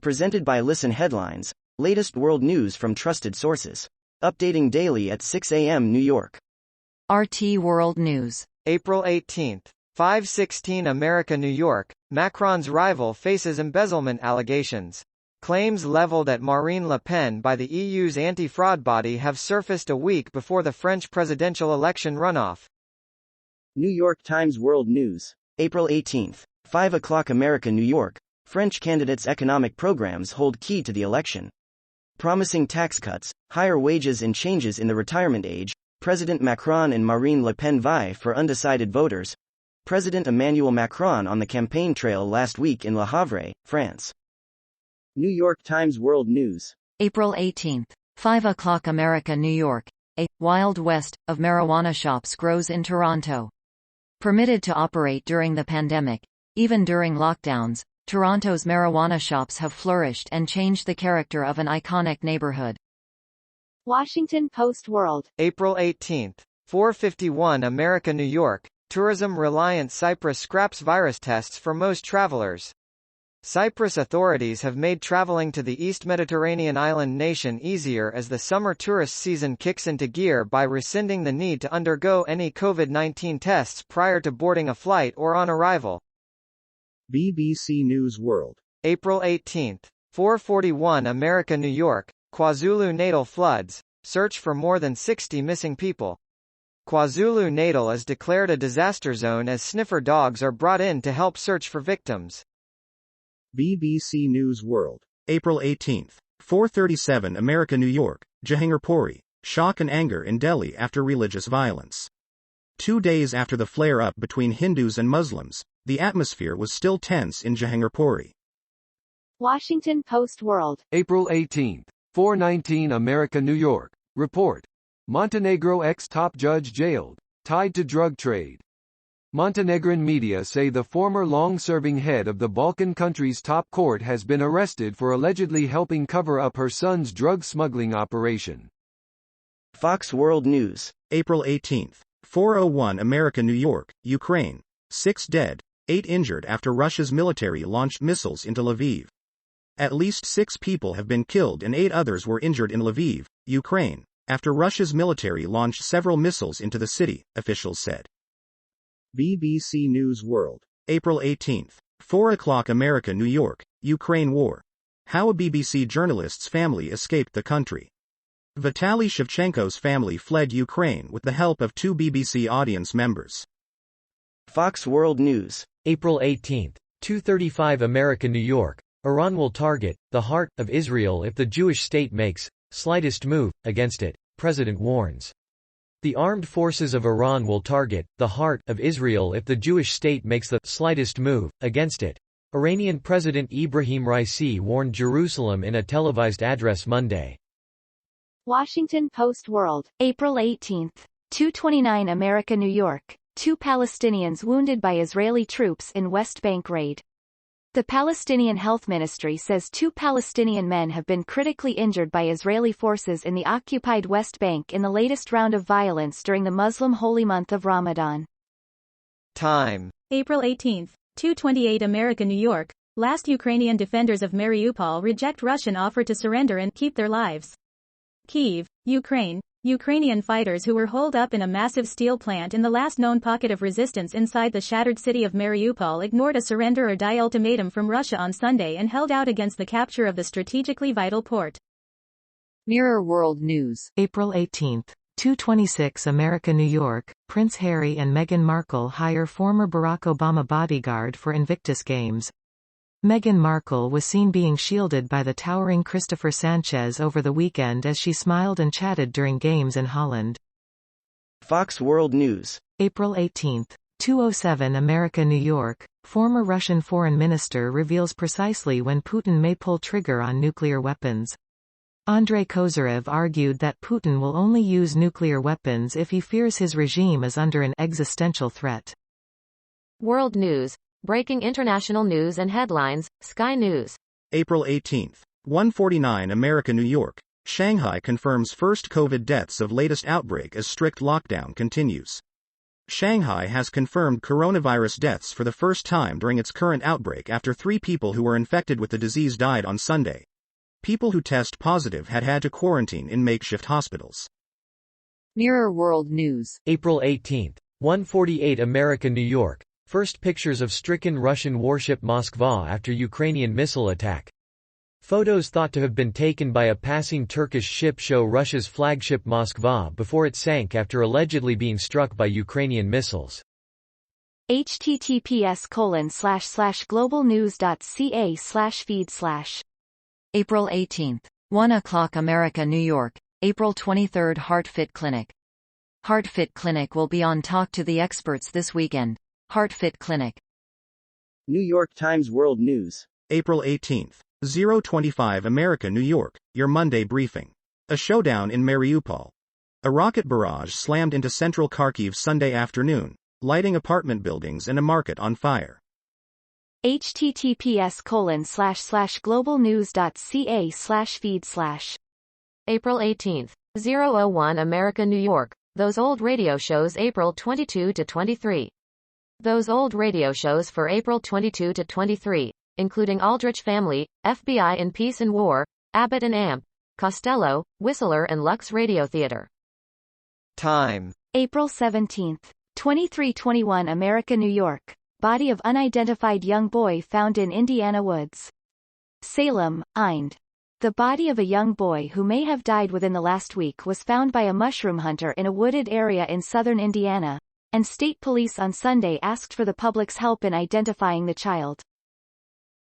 Presented by Listen Headlines, latest world news from trusted sources. Updating daily at 6 a.m. New York. RT World News. April 18, 5:16 America, New York. Macron's rival faces embezzlement allegations. Claims leveled at Marine Le Pen by the EU's anti-fraud body have surfaced a week before the French presidential election runoff. New York Times World News. April 18, 5 o'clock America, New York. French candidates' economic programs hold key to the election. Promising tax cuts, higher wages and changes in the retirement age, President Macron and Marine Le Pen vie for undecided voters. President Emmanuel Macron on the campaign trail last week in Le Havre, France. New York Times World News. April 18, 5 o'clock America, New York. A Wild West of marijuana shops grows in Toronto. Permitted to operate during the pandemic, even during lockdowns, Toronto's marijuana shops have flourished and changed the character of an iconic neighborhood. Washington Post World. April 18, 4:51 America, New York. Tourism-reliant Cyprus scraps virus tests for most travelers. Cyprus authorities have made traveling to the East Mediterranean island nation easier as the summer tourist season kicks into gear by rescinding the need to undergo any COVID-19 tests prior to boarding a flight or on arrival. BBC News World. April 18, 4:41 America, New York. KwaZulu-Natal floods, search for more than 60 missing people. KwaZulu-Natal is declared a disaster zone as sniffer dogs are brought in to help search for victims. BBC News World. April 18, 4:37 America, New York. Jahangirpuri, shock and anger in Delhi after religious violence. 2 days after the flare-up between Hindus and Muslims, the atmosphere was still tense in Jahangirpuri. Washington Post World. April 18, 4:19 America, New York. Report. Montenegro ex-top judge jailed, tied to drug trade. Montenegrin media say the former long-serving head of the Balkan country's top court has been arrested for allegedly helping cover up her son's drug smuggling operation. Fox World News. April 18, 4:01 America, New York. Ukraine. 6 dead, 8 injured after Russia's military launched missiles into Lviv. At least 6 people have been killed and 8 others were injured in Lviv, Ukraine, after Russia's military launched several missiles into the city, officials said. BBC News World. April 18, 4 o'clock America, New York. Ukraine war. How a BBC journalist's family escaped the country. Vitaly Shevchenko's family fled Ukraine with the help of 2 BBC audience members. Fox World News. April 18, 2:35 America, New York. Iran will target the heart of Israel if the Jewish state makes slightest move against it, President warns. The armed forces of Iran will target the heart of Israel if the Jewish state makes the slightest move against it. Iranian President Ibrahim Raisi warned Jerusalem in a televised address Monday. Washington Post World. April 18, 2:29 America, New York. 2 Palestinians wounded by Israeli troops in West Bank raid. The Palestinian Health Ministry says 2 Palestinian men have been critically injured by Israeli forces in the occupied West Bank in the latest round of violence during the Muslim holy month of Ramadan. Time. April 18, 2:28 America, New York. Last Ukrainian defenders of Mariupol reject Russian offer to surrender and keep their lives. Kyiv, Ukraine. Ukrainian fighters who were holed up in a massive steel plant in the last known pocket of resistance inside the shattered city of Mariupol ignored a surrender or die ultimatum from Russia on Sunday and held out against the capture of the strategically vital port. Mirror World News. April 18, 2:26 America, New York. Prince Harry and Meghan Markle hire former Barack Obama bodyguard for Invictus Games. Meghan Markle was seen being shielded by the towering Christopher Sanchez over the weekend as she smiled and chatted during games in Holland. Fox World News. April 18, 2:07 America, New York. Former Russian foreign minister reveals precisely when Putin may pull trigger on nuclear weapons. Andrei Kozyrev argued that Putin will only use nuclear weapons if he fears his regime is under an existential threat. World News. Breaking international news and headlines, Sky News. April 18, 1:49 America, New York. Shanghai confirms first COVID deaths of latest outbreak as strict lockdown continues. Shanghai has confirmed coronavirus deaths for the first time during its current outbreak after 3 people who were infected with the disease died on Sunday. People who test positive had to quarantine in makeshift hospitals. Mirror World News. April 18. 1:48 America, New York. First pictures of stricken Russian warship Moskva after Ukrainian missile attack. Photos thought to have been taken by a passing Turkish ship show Russia's flagship Moskva before it sank after allegedly being struck by Ukrainian missiles. https://globalnews.ca/feed/. April 18. 1 o'clock America, New York. April 23. HeartFit Clinic. HeartFit Clinic will be on Talk to the Experts this weekend. HeartFit Clinic. New York Times World News. April 18. 025 America, New York, your Monday briefing. A showdown in Mariupol. A rocket barrage slammed into central Kharkiv Sunday afternoon, lighting apartment buildings and a market on fire. https://globalnews.ca/feed/. April 18. 001 America, New York. Those old radio shows April 22 to 23. Those old radio shows for April 22 to 23, including Aldrich Family, FBI in Peace and War, Abbott and Amp, Costello, Whistler and Lux Radio Theater. Time. April 17. 2321 America, New York. Body of unidentified young boy found in Indiana woods. Salem, Ind. The body of a young boy who may have died within the last week was found by a mushroom hunter in a wooded area in southern Indiana, and state police on Sunday asked for the public's help in identifying the child.